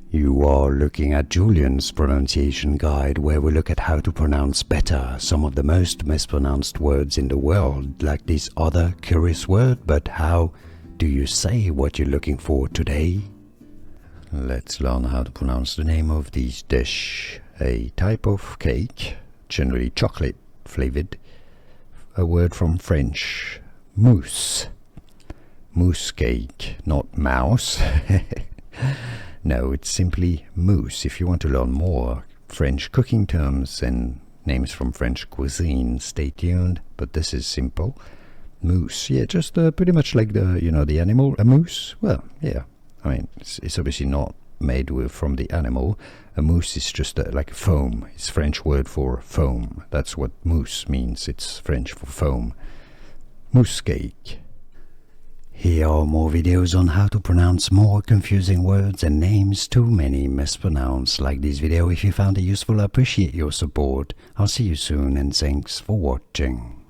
You are looking at Julian's pronunciation guide, where we look at how to pronounce better some of the most mispronounced words in the world, like this other curious word. But how do you say what you're looking for today? Let's learn how to pronounce the name of this dish. A type of cake, generally chocolate flavored. A word from French, mousse. Mousse cake, not mouse. No, it's simply mousse. If you want to learn more French cooking terms and names from French cuisine, stay tuned. But this is simple. Mousse, yeah, just pretty much like the animal, a moose. Well, yeah, I mean, it's obviously not made from the animal. A mousse is just like foam. It's French word for foam. That's what mousse means. It's French for foam. Mousse cake. Here are more videos on how to pronounce more confusing words and names too many mispronounced. Like this video if you found it useful. I appreciate your support. I'll see you soon and thanks for watching.